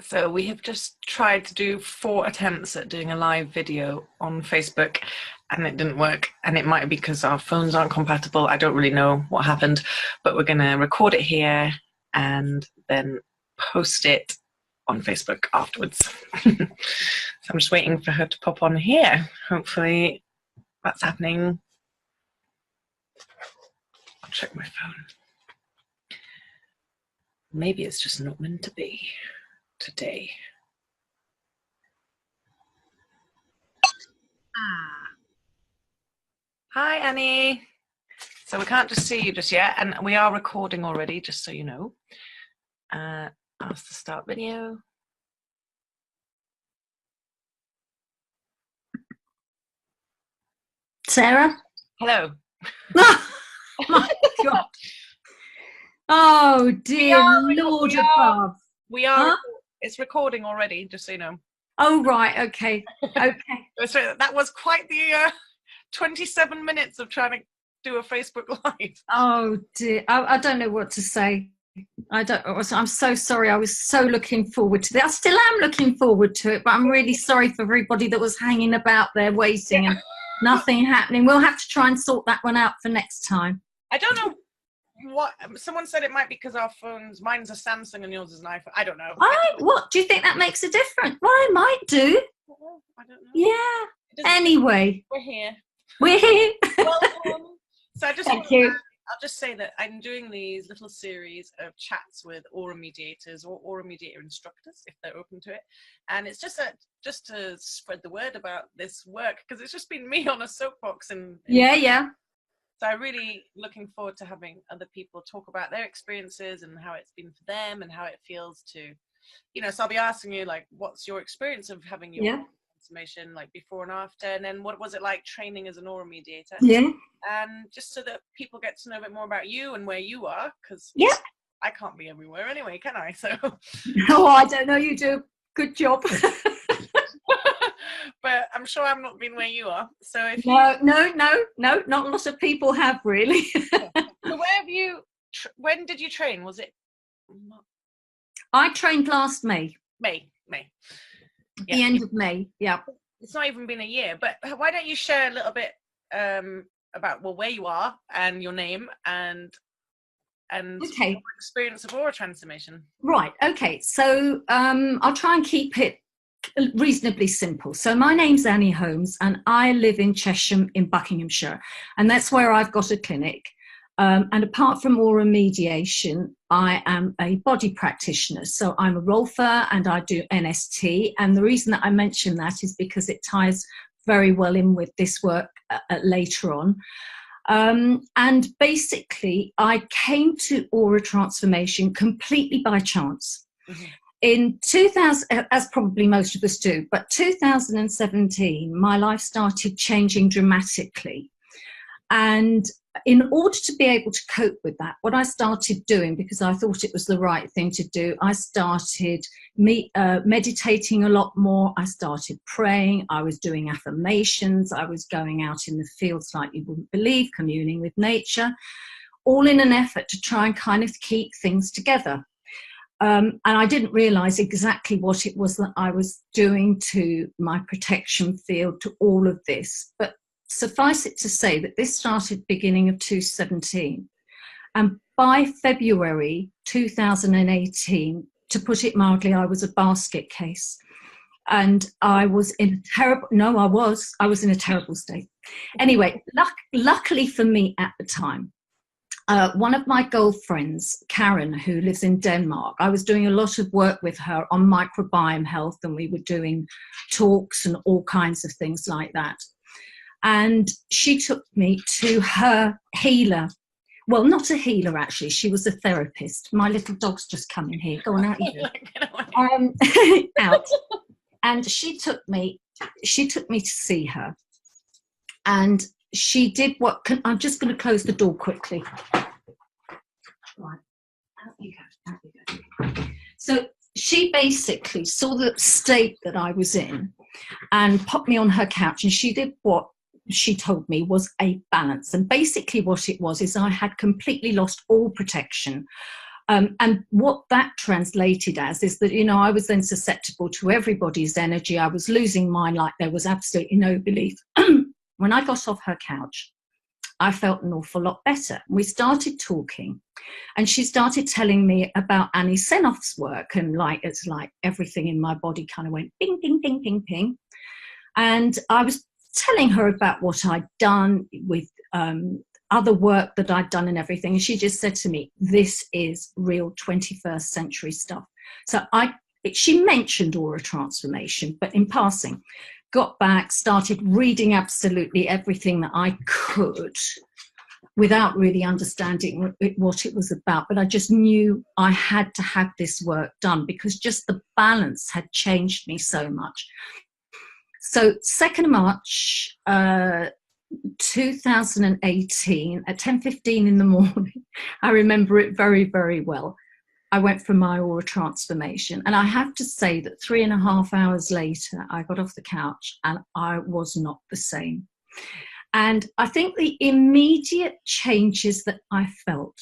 So we have just tried to do 4 attempts at doing a live video on Facebook and it didn't work, and it might be because our phones aren't compatible. I don't really know what happened, but we're going to record it here and then post it on Facebook afterwards. So I'm just waiting for her to pop on here. Hopefully that's happening. I'll check my phone. Maybe it's just not meant to be today. Hi, Annie. So we can't just see you just yet, and we are recording already, just so you know. Ask to start video. Sarah? Hello. Oh my God. Oh dear Lord above. We are. It's recording already, just so you know. Oh right, okay, okay. So that was quite the 27 minutes of trying to do a Facebook Live. Oh dear, I don't know what to say. I'm so sorry. I was so looking forward to that. I still am looking forward to it, but I'm really sorry for everybody that was hanging about there waiting and nothing happening. We'll have to try and sort that one out for next time. I don't know what someone said. It might be because our phones, mine's a Samsung and yours is an iPhone. I don't know. What do you think that makes a difference? Well, it might do. I don't know. Yeah. Anyway, we're here. We're here. Welcome. So I just Thank you. I'll just say that I'm doing these little series of chats with Aura Mediators or Aura Mediator Instructors, if they're open to it. And it's just to spread the word about this work, because it's just been me on a soapbox. Yeah. So I'm really looking forward to having other people talk about their experiences and how it's been for them and how it feels to, so I'll be asking you, like, what's your experience of having your transformation, like before and after, and then what was it like training as an Aura Mediator? Yeah. And just so that people get to know a bit more about you and where you are, because I can't be everywhere anyway, can I? So oh, I don't know, you do a good job. But I'm sure I'm not being where you are. So if no, not a lot of people have, really. So where have you when did you train? Was it I trained last May. May. The end of May. Yeah, it's not even been a year, but why don't you share a little bit about where you are and your name and your experience of Aura Transformation. Right, okay, so I'll try and keep it reasonably simple. So my name's Anni Holmes and I live in Chesham in Buckinghamshire, and that's where I've got a clinic. And apart from Aura Mediation, I am a body practitioner. So I'm a rolfer and I do NST. And the reason that I mention that is because it ties very well in with this work later on. And basically, I came to Aura Transformation completely by chance. Mm-hmm. In 2000, as probably most of us do, but 2017, my life started changing dramatically. And in order to be able to cope with that, what I started doing, because I thought it was the right thing to do, I started meditating a lot more. I started praying. I was doing affirmations. I was going out in the fields like you wouldn't believe, communing with nature, all in an effort to try and kind of keep things together. And I didn't realize exactly what it was that I was doing to my protection field, to all of this. But suffice it to say that this started beginning of 2017. And by February 2018, to put it mildly, I was a basket case. And I was in a terrible, I was in a terrible state. Anyway, luckily for me at the time, one of my girlfriends, Karen, who lives in Denmark, I was doing a lot of work with her on micro-biome health, and we were doing talks and all kinds of things like that. And she took me to her healer. Well, not a healer, actually. She was a therapist. My little dog's just come in here. Go on out here. Out. And she took me to see her. And she did I'm just going to close the door quickly. Right. Out you go. So she basically saw the state that I was in and popped me on her couch, and she did what she told me was a balance. And basically what it was is I had completely lost all protection. And what that translated as is that, you know, I was then susceptible to everybody's energy. I was losing mine like there was absolutely no belief. When I got off her couch, I felt an awful lot better. We started talking, and she started telling me about Anni Sennov's work, and like it's like everything in my body kind of went ping, ping, ping, ping, ping. And I was telling her about what I'd done with other work that I'd done and everything. And she just said to me, this is real 21st century stuff. So she mentioned Aura Transformation, but in passing. Got back, started reading absolutely everything that I could without really understanding what it was about. But I just knew I had to have this work done because just the balance had changed me so much. So 2nd of March, 2018, at 10:15 in the morning, I remember it very, very well. I went for my Aura Transformation, and I have to say that 3.5 hours later, I got off the couch and I was not the same. And I think the immediate changes that I felt,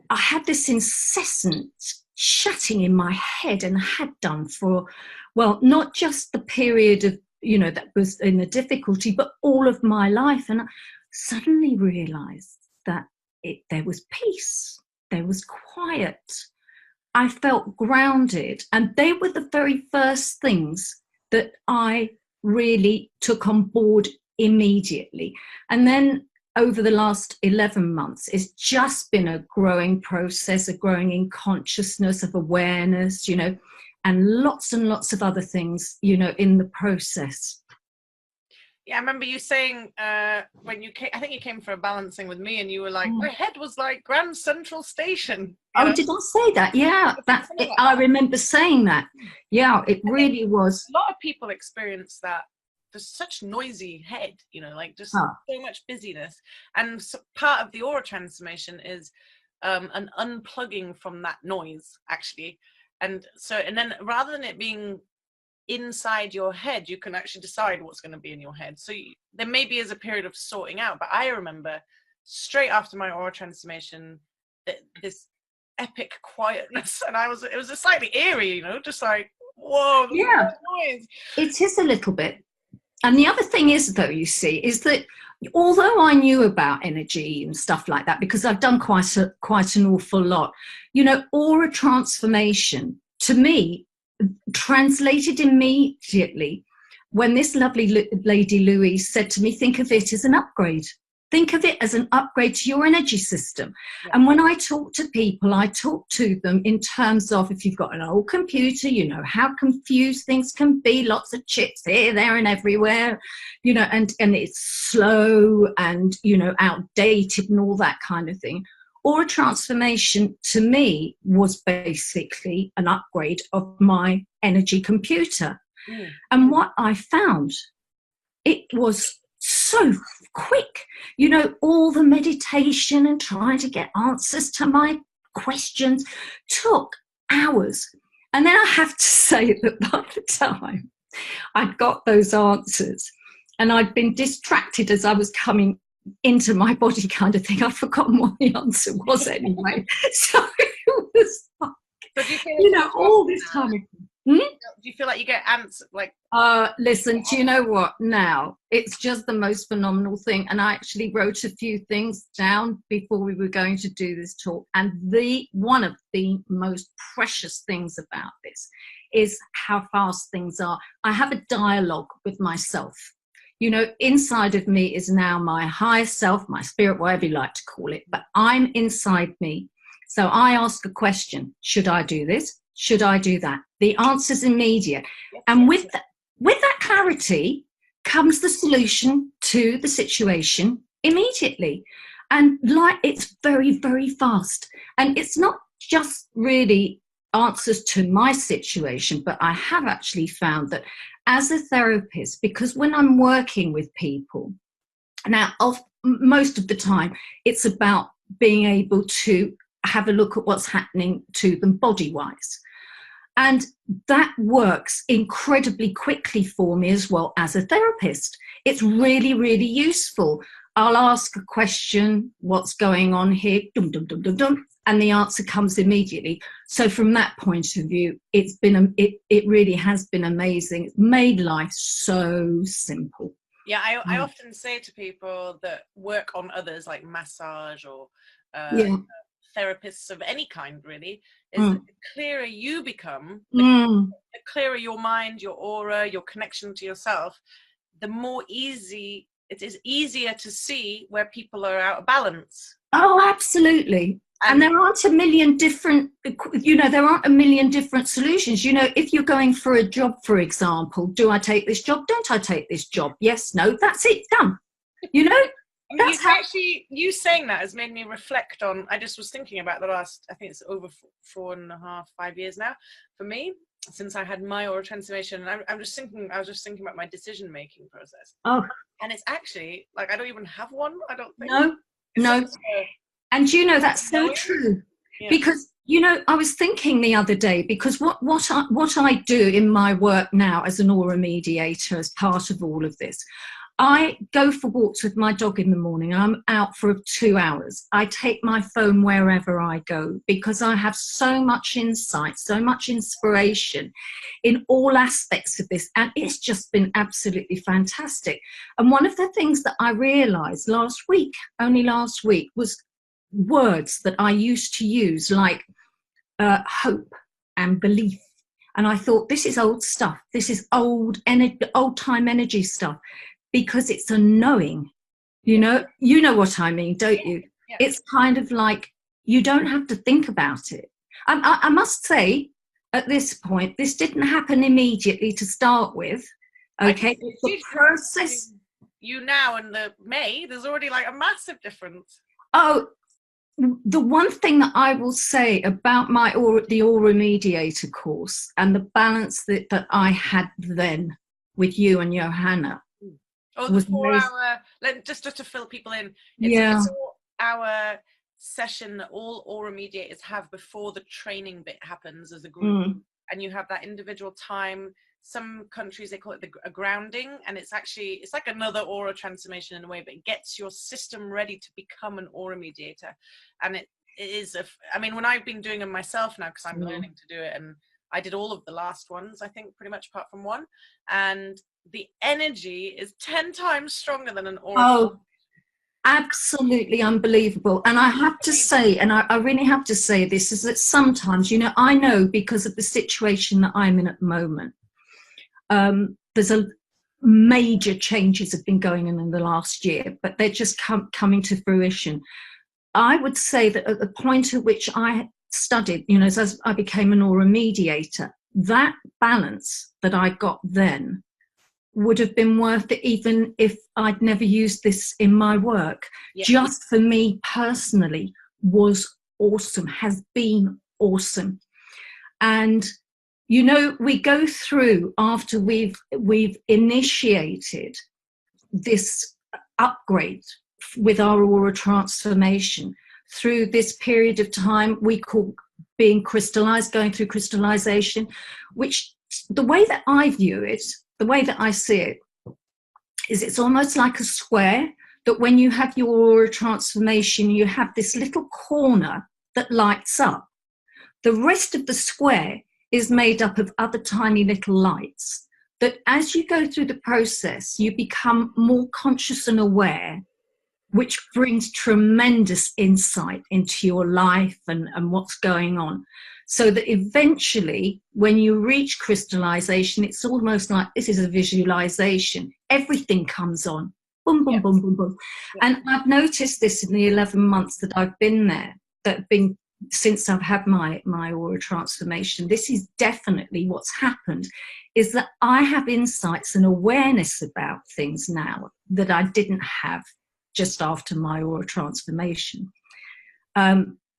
I had this incessant shutting in my head, and had done for, well, not just the period of, you know, that was in the difficulty, but all of my life. And I suddenly realized that there was peace. There was quiet. I felt grounded. And they were the very first things that I really took on board immediately. And then over the last 11 months, it's just been a growing process, a growing in consciousness, of awareness, you know, and lots of other things, you know, in the process. Yeah, I remember you saying when you came, I think you came for a balancing with me, and you were like, my head was like Grand Central Station. Oh, know? Did I say that? Yeah, I remember saying that. Yeah, it really was. A lot of people experience that. There's such noisy head, you know, like just so much busyness. And so part of the Aura Transformation is an unplugging from that noise, actually. And then rather than it being inside your head, you can actually decide what's going to be in your head. So there maybe is a period of sorting out, but I remember straight after my Aura Transformation, this epic quietness, and it was a slightly eerie, you know, just like, whoa, yeah, noise. It is a little bit. And the other thing is, though, you see, is that although I knew about energy and stuff like that, because I've done quite an awful lot, you know, Aura Transformation, to me, translated immediately when this lovely lady Louise said to me, think of it as an upgrade. Think of it as an upgrade to your energy system. Yeah. And when I talk to people, I talk to them in terms of, if you've got an old computer, you know, how confused things can be, lots of chips here, there and everywhere, you know, and it's slow and, you know, outdated and all that kind of thing. Aura Transformation, to me, was basically an upgrade of my energy computer. Mm. And what I found, it was so quick, you know, all the meditation and trying to get answers to my questions took hours. And then I have to say that by the time I'd got those answers and I'd been distracted as I was coming into my body kind of thing, I'd forgotten what the answer was anyway. So it was like, so do you feel you know, all this time. Do you feel like you get answers? Like, listen, do you know what? Now it's just the most phenomenal thing. And I actually wrote a few things down before we were going to do this talk. And one of the most precious things about this is how fast things are. I have a dialogue with myself. You know, inside of me is now my higher self, my spirit, whatever you like to call it. But I'm inside me. So I ask a question. Should I do this? Should I do that? The answer's immediate. Yes, and with that clarity comes the solution to the situation immediately. And like, it's very, very fast. And it's not just really answers to my situation, but I have actually found that as a therapist, because when I'm working with people, now most of the time, it's about being able to have a look at what's happening to them body-wise. And that works incredibly quickly for me as well as a therapist. It's really, really useful. I'll ask a question, what's going on here, dum, dum, dum, dum, dum, and the answer comes immediately. So from that point of view, it's been, it really has been amazing. It's made life so simple. Yeah, I often say to people that work on others, like massage or therapists of any kind, really, is that the clearer you become, the clearer your mind, your aura, your connection to yourself, the more it is easier to see where people are out of balance. Oh, absolutely. And there aren't a million different, there aren't a million different solutions. If you're going for a job, for example, do I take this job? Don't I take this job? Yes, no, that's it, done. You saying that has made me reflect on, I just was thinking about the last, I think it's over 4.5, 5 years now, for me, since I had my Aura Transformation. And I was just thinking about my decision-making process. Oh. And it's actually, like, I don't even have one, I don't think. No. And that's so true. Yeah. Because, I was thinking the other day, because what I do in my work now as an aura mediator, as part of all of this, I go for walks with my dog in the morning. I'm out for 2 hours. I take my phone wherever I go, because I have so much insight, so much inspiration in all aspects of this. And it's just been absolutely fantastic. And one of the things that I realized only last week, was words that I used to use, like hope and belief. And I thought, this is old stuff. This is old time energy stuff, because it's a knowing, you know what I mean, don't you? Yeah. It's kind of like, you don't have to think about it. I must say, at this point, this didn't happen immediately to start with. Okay, it's a process. Now in the May, there's already like a massive difference. Oh, the one thing that I will say about the Aura Mediator course, and the balance that I had then with you and Johanna. Oh, the 4 hour, just to fill people in. It's a 4 hour session that all Aura Mediators have before the training bit happens as a group. And you have that individual time. Some countries, they call it a grounding, and it's like another Aura Transformation in a way, but it gets your system ready to become an Aura Mediator. And it is, when I've been doing them myself now, because I'm learning to do it, and I did all of the last ones, I think, pretty much apart from one, and the energy is 10 times stronger than an Aura. Oh, absolutely unbelievable. And I have to say, and I really have to say this, is that sometimes, I know, because of the situation that I'm in at the moment, there's major changes have been going on in the last year, but they're just coming to fruition. I would say that at the point at which I studied, as I became an Aura Mediator, that balance that I got then would have been worth it, even if I'd never used this in my work. Yeah. Just for me personally, was awesome, has been awesome. And we go through, after we've initiated this upgrade with our Aura Transformation, through this period of time we call being crystallized, going through crystallization, which, the way that I view it, the way that I see it, is it's almost like a square, that when you have your Aura Transformation, you have this little corner that lights up. The rest of the square is made up of other tiny little lights, that as you go through the process, you become more conscious and aware, which brings tremendous insight into your life and what's going on. So that eventually, when you reach crystallization, it's almost like this is a visualization. Everything comes on. Boom, boom, boom, boom, boom. And I've noticed this in the 11 months that I've been there, since I've had my Aura Transformation. This is definitely what's happened, is that I have insights and awareness about things now that I didn't have just after my Aura Transformation.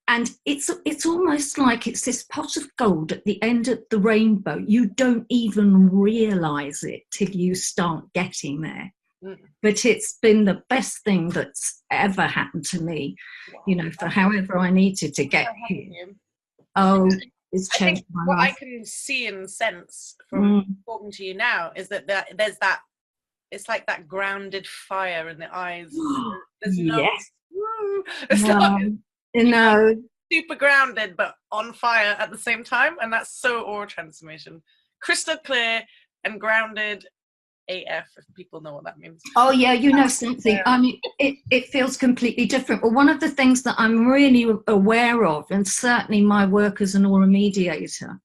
And it's almost like it's this pot of gold at the end of the rainbow. You don't even realize it till you start getting there. But it's been the best thing that's ever happened to me, for however I needed to get here. Oh, it's changed my life. What I can see and sense from talking to you now is that there's that it's like that grounded fire in the eyes. There's no, Yes. it's not, No. super grounded but on fire at the same time, and that's so aura transformation. Crystal clear and grounded AF, if people know what that means. Oh yeah, you know something. I mean, it feels completely different. Well, one of the things that I'm really aware of, and certainly my work as an aura mediator,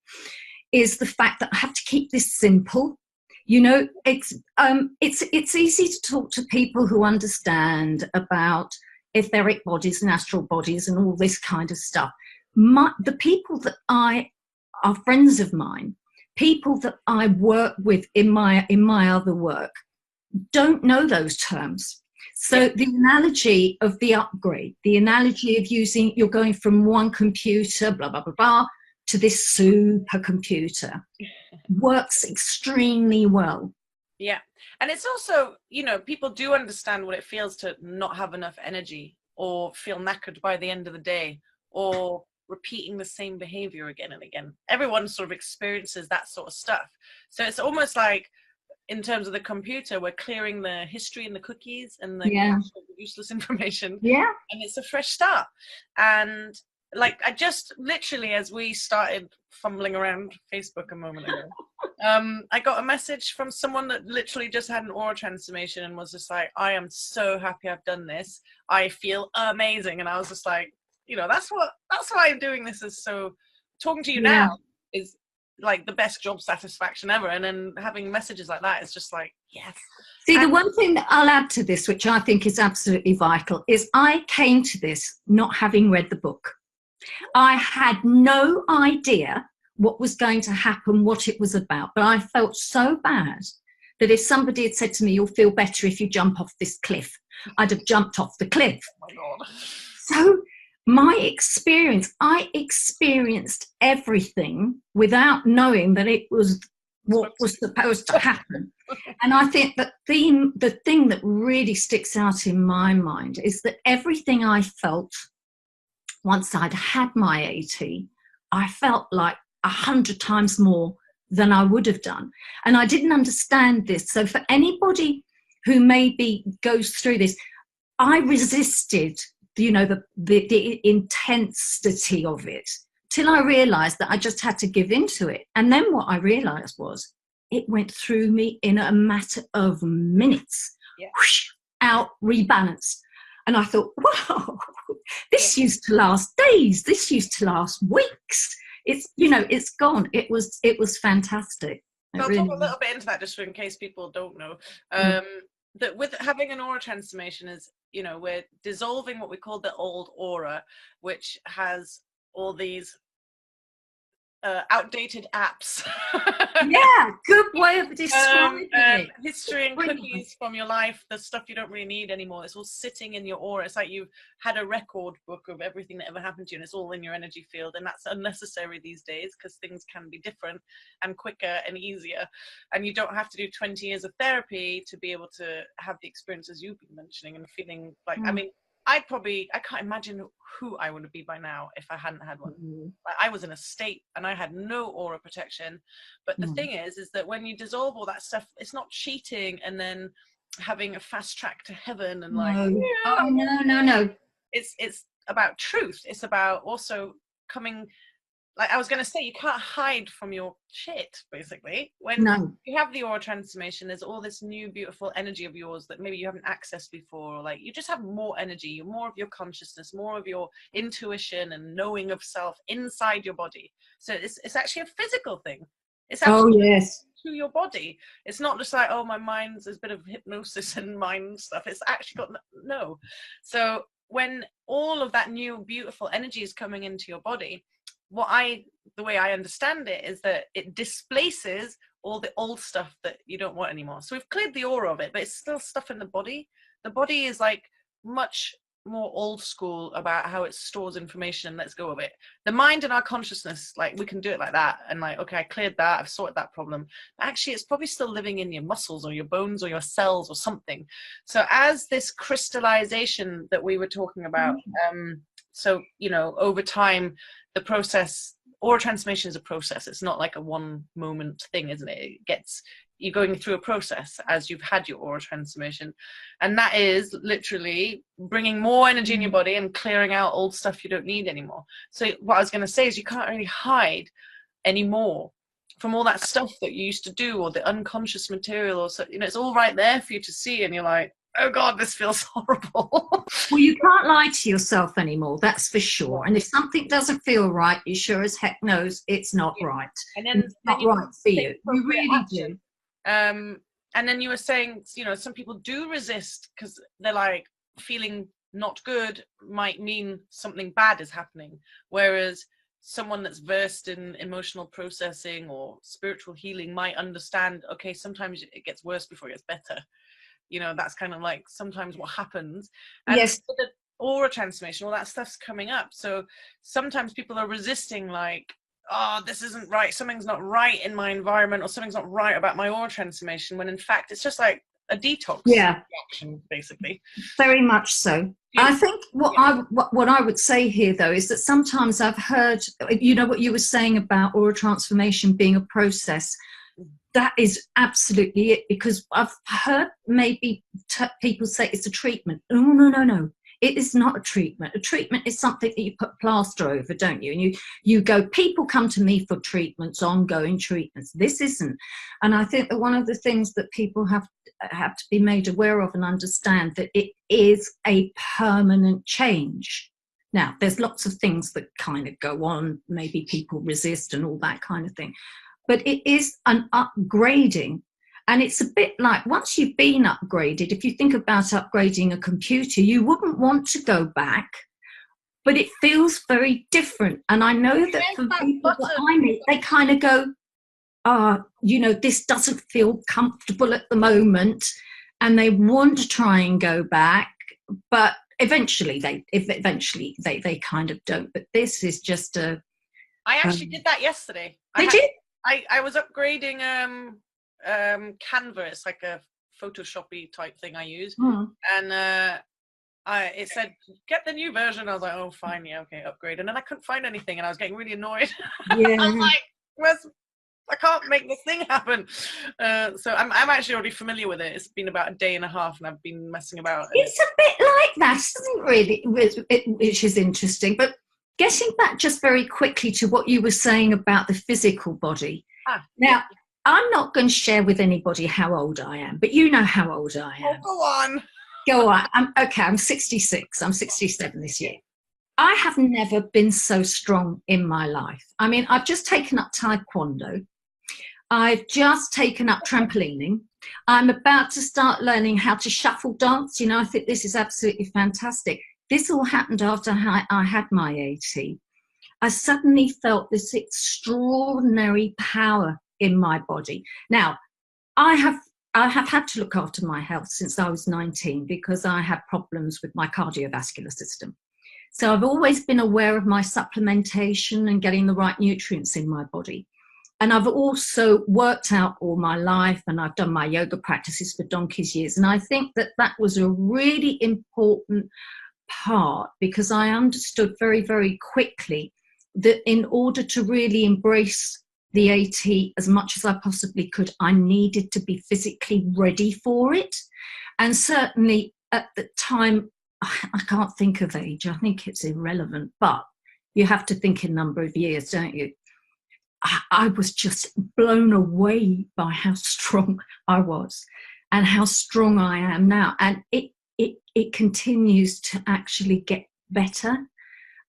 is the fact that I have to keep this simple. You know, it's easy to talk to people who understand about etheric bodies and astral bodies and all this kind of stuff. The people that are friends of mine, people that I work with in my other work, don't know those terms. So the analogy of the upgrade, the analogy of you're going from one computer, blah, blah, blah, blah, to this super computer works extremely well. Yeah. And it's also, you know, people do understand what it feels to not have enough energy or feel knackered by the end of the day or repeating the same behavior again and again. Everyone sort of experiences that sort of stuff. So it's almost like, in terms of the computer, we're clearing the history and the cookies and the useless information. Yeah. And it's a fresh start. And like, I just literally, as we started fumbling around Facebook a moment ago, I got a message from someone that literally just had an aura transformation and was just like, I am so happy I've done this. I feel amazing. And I was just like, you know, that's why I'm doing this. Is so talking to you now is like the best job satisfaction ever. And then having messages like that is just like, yes. See, the one thing that I'll add to this, which I think is absolutely vital, is I came to this not having read the book. I had no idea what was going to happen, what it was about, but I felt so bad that if somebody had said to me, you'll feel better if you jump off this cliff, I'd have jumped off the cliff. Oh my God. So my experience, I experienced everything without knowing that it was what was supposed to happen. And I think that the thing that really sticks out in my mind is that everything I felt once I'd had my AT, I felt like 100 times more than I would have done. And I didn't understand this. So for anybody who maybe goes through this, I resisted, you know, the intensity of it till I realized that I just had to give into it. And then what I realized was it went through me in a matter of minutes, whoosh, out, rebalanced. And I thought, wow, this used to last days. This used to last weeks. It's, you know, it's gone. It was fantastic. I'll talk a little bit into that just in case people don't know. That with having an aura transformation is, you know, we're dissolving what we call the old aura, which has all these outdated apps. Yeah, good way of describing it. History and cookies from your life, the stuff you don't really need anymore. It's all sitting in your aura. It's like you've had a record book of everything that ever happened to you, and it's all in your energy field. And that's unnecessary these days because things can be different and quicker and easier. And you don't have to do 20 years of therapy to be able to have the experiences you've been mentioning and feeling like, I mean, I can't imagine who I would be by now if I hadn't had one. I was in a state and I had no aura protection. But the thing is that when you dissolve all that stuff, it's not cheating and then having a fast track to heaven and like, no. It's about truth. It's about also coming. Like I was going to say, you can't hide from your shit, basically. When you have the aura transformation, there's all this new, beautiful energy of yours that maybe you haven't accessed before. Or like you just have more energy, more of your consciousness, more of your intuition and knowing of self inside your body. So it's actually a physical thing. It's actually to your body. It's not just like, oh, my mind's there's a bit of hypnosis and mind stuff. It's actually got no. So when all of that new, beautiful energy is coming into your body, the way I understand it is that it displaces all the old stuff that you don't want anymore. So we've cleared the aura of it, but it's still stuff in the body. The body is like much more old school about how it stores information and lets go of it. The mind and our consciousness, like we can do it like that and like, okay, I cleared that, I've sorted that problem. Actually, it's probably still living in your muscles or your bones or your cells or something. So as this crystallization that we were talking about, so, you know, over time, the process, aura transformation is a process. It's not like a one moment thing, isn't it? It gets you're going through a process as you've had your aura transformation, and that is literally bringing more energy in your body and clearing out old stuff you don't need anymore. So what I was going to say is you can't really hide anymore from all that stuff that you used to do, or the unconscious material, or so, you know, it's all right there for you to see, and you're like, oh God, this feels horrible. Well, you can't lie to yourself anymore, that's for sure. And if something doesn't feel right, you sure as heck knows it's not right. And then it's not right for you. You really do. And then you were saying, you know, some people do resist because they're like, feeling not good might mean something bad is happening. Whereas someone that's versed in emotional processing or spiritual healing might understand, okay, sometimes it gets worse before it gets better. You know, that's kind of like sometimes what happens. And yes, the aura transformation, all that stuff's coming up. So sometimes people are resisting, like, oh, this isn't right, something's not right in my environment, or something's not right about my aura transformation, when in fact it's just like a detox reaction, basically. Very much so. I think what I would say here, though, is that sometimes I've heard, you know, what you were saying about aura transformation being a process. That is absolutely it, because I've heard maybe people say it's a treatment. No. It is not a treatment. A treatment is something that you put plaster over, don't you? And you go, people come to me for treatments, ongoing treatments. This isn't. And I think that one of the things that people have to be made aware of and understand, that it is a permanent change. Now, there's lots of things that kind of go on. Maybe people resist and all that kind of thing. But it is an upgrading. And it's a bit like, once you've been upgraded, if you think about upgrading a computer, you wouldn't want to go back, but it feels very different. And I know that for people that I meet, they kind of go, you know, this doesn't feel comfortable at the moment, and they want to try and go back, but eventually they kind of don't. But this is just a... I actually did that yesterday. I was upgrading Canva. It's like a Photoshop-y type thing I use, and it said get the new version. I was like, oh fine, yeah, okay, upgrade. And then I couldn't find anything, and I was getting really annoyed. Yeah. I was like, I can't make this thing happen. So I'm actually already familiar with it. It's been about a day and a half, and I've been messing about. It's a bit like that, isn't it, really? Which is interesting. But getting back just very quickly to what you were saying about the physical body. Now, I'm not going to share with anybody how old I am, but you know how old I am. Oh, go on. Go on. I'm 66. I'm 67 this year. I have never been so strong in my life. I mean, I've just taken up Taekwondo. I've just taken up trampolining. I'm about to start learning how to shuffle dance. You know, I think this is absolutely fantastic. This all happened after I had my AT. I suddenly felt this extraordinary power in my body. Now, I have had to look after my health since I was 19 because I had problems with my cardiovascular system. So I've always been aware of my supplementation and getting the right nutrients in my body. And I've also worked out all my life, and I've done my yoga practices for donkey's years. And I think that that was a really important part, because I understood very, very quickly that in order to really embrace the AT as much as I possibly could, I needed to be physically ready for it. And certainly at the time, I can't think of age, I think it's irrelevant, but you have to think in number of years, don't you? I was just blown away by how strong I was and how strong I am now. And it continues to actually get better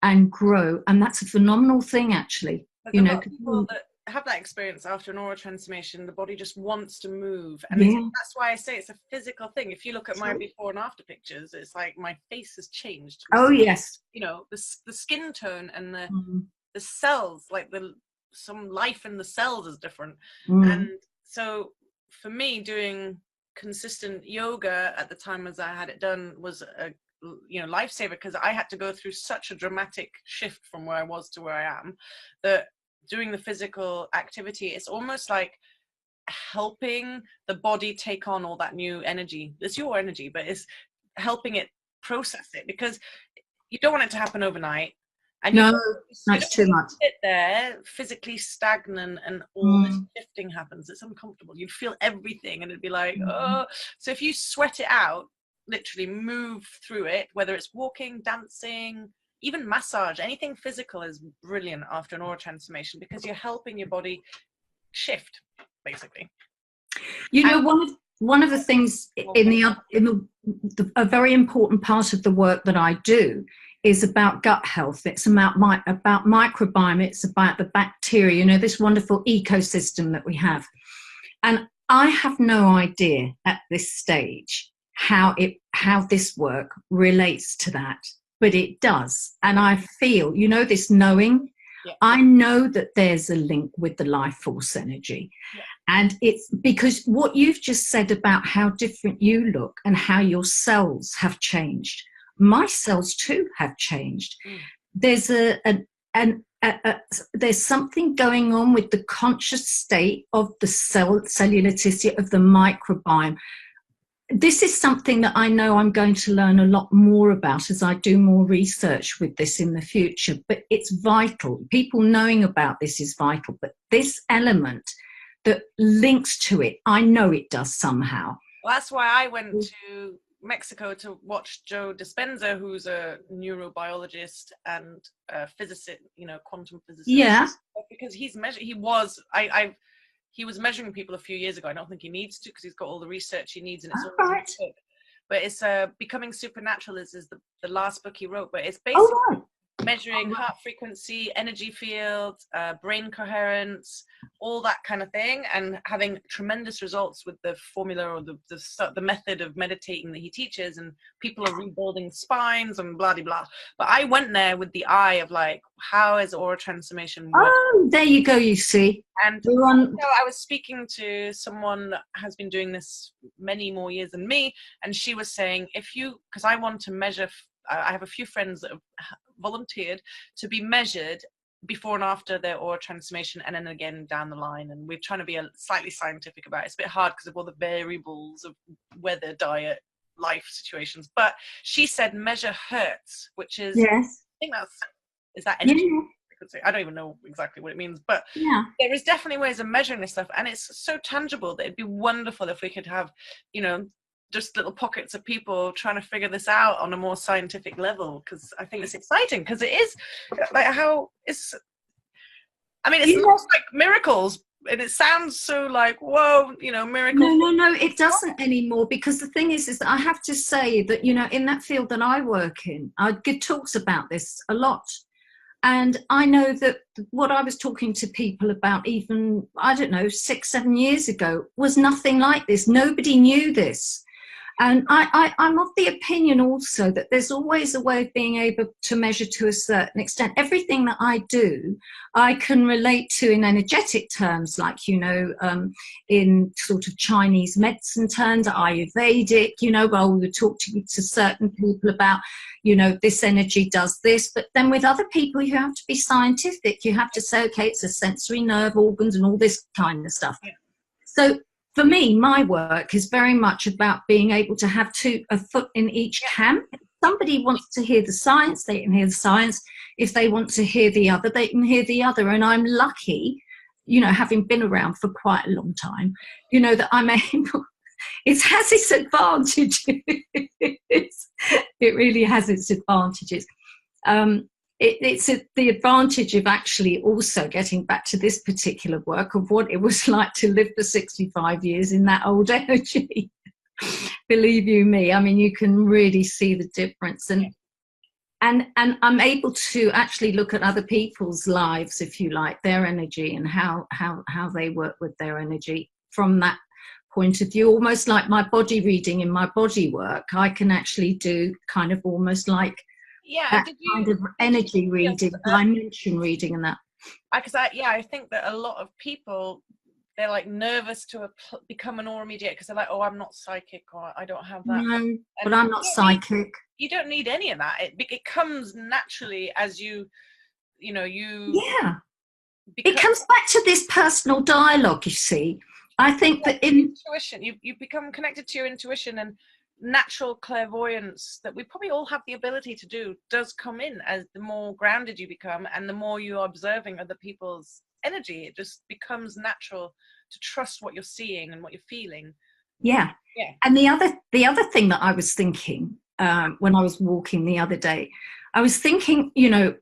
and grow. And that's a phenomenal thing, actually. Like, you know, people that have that experience after an aura transformation, the body just wants to move. And that's why I say it's a physical thing. If you look at my before and after pictures, it's like my face has changed. Oh, yes. You know, the skin tone and the cells, like some life in the cells is different. And so for me, doing consistent yoga at the time as I had it done was a lifesaver, because I had to go through such a dramatic shift from where I was to where I am, that doing the physical activity, it's almost like helping the body take on all that new energy. It's your energy, but it's helping it process it, because you don't want it to happen overnight. And No, no, you it's don't too want much. to sit there physically stagnant and all this shifting happens. It's uncomfortable. You'd feel everything and it'd be like, oh. So if you sweat it out, literally move through it, whether it's walking, dancing, even massage, anything physical is brilliant after an aura transformation because you're helping your body shift, basically. You know, one of the things a very important part of the work that I do is about gut health. It's about microbiome. It's about the bacteria, you know, this wonderful ecosystem that we have. And I have no idea at this stage how this work relates to that, but it does. And I feel, you know, this knowing, I know that there's a link with the life force energy. And it's because what you've just said about how different you look and how your cells have changed. My cells too have changed. There's there's something going on with the conscious state of the cellular tissue of the microbiome. This is something that I know I'm going to learn a lot more about as I do more research with this in the future, but it's vital. People knowing about this is vital, but this element that links to it, I know it does somehow. Well, that's why I went to Mexico to watch Joe Dispenza, who's a neurobiologist and a physicist, you know, quantum physicist. Yeah. Because he was measuring people a few years ago. I don't think he needs to because he's got all the research he needs and it's all right. But it's Becoming Supernatural is the last book he wrote. But it's basically measuring heart frequency, energy fields, brain coherence, all that kind of thing, and having tremendous results with the formula or the method of meditating that he teaches, and people are rebuilding spines and blah, blah, blah. But I went there with the eye of like, how is aura transformation work? Oh, there you go, you see. And I was speaking to someone that has been doing this many more years than me, and she was saying, because I want to measure, I have a few friends that have volunteered to be measured before and after their aura transformation, and then again down the line, and we're trying to be slightly scientific about it. It's a bit hard because of all the variables of weather, diet, life situations, but she said measure hertz, which is I think is that energy frequency. I don't even know exactly what it means, but there is definitely ways of measuring this stuff, and it's so tangible that it'd be wonderful if we could have, you know, just little pockets of people trying to figure this out on a more scientific level, because I think it's exciting, because it is like how it's, I mean, it's almost like miracles, and it sounds so like, whoa, you know, miracle. No, it doesn't anymore, because the thing is that I have to say that, you know, in that field that I work in, I give talks about this a lot. And I know that what I was talking to people about even, I don't know, 6-7 years ago was nothing like this. Nobody knew this. And I'm of the opinion also that there's always a way of being able to measure to a certain extent. Everything that I do, I can relate to in energetic terms, like, you know, in sort of Chinese medicine terms, Ayurvedic, you know, well, we would talk to certain people about, you know, this energy does this. But then with other people, you have to be scientific. You have to say, okay, it's a sensory nerve organs and all this kind of stuff. So for me, my work is very much about being able to have a foot in each camp. If somebody wants to hear the science, they can hear the science. If they want to hear the other, they can hear the other. And I'm lucky, you know, having been around for quite a long time, you know, that I'm able, it has its advantages. It really has its advantages. It's the advantage of actually also getting back to this particular work of what it was like to live for 65 years in that old energy. Believe you me, I mean, you can really see the difference. And I'm able to actually look at other people's lives, if you like, their energy and how they work with their energy from that point of view. Almost like my body reading in my body work, I can actually do kind of almost like kind of energy reading, dimension reading, and that. Because I think that a lot of people, they're like nervous to become an aura mediator because they're like, oh, I'm not psychic, or I don't have that. No, but I'm not psychic. You don't need any of that. It comes naturally as you know. It comes back to this personal dialogue. You see, I think that in intuition, you become connected to your intuition, and natural clairvoyance that we probably all have the ability to do does come in as the more grounded you become and the more you're observing other people's energy. It just becomes natural to trust what you're seeing and what you're feeling. Yeah. And the other thing that I was thinking when I was walking the other day, I was thinking, you know,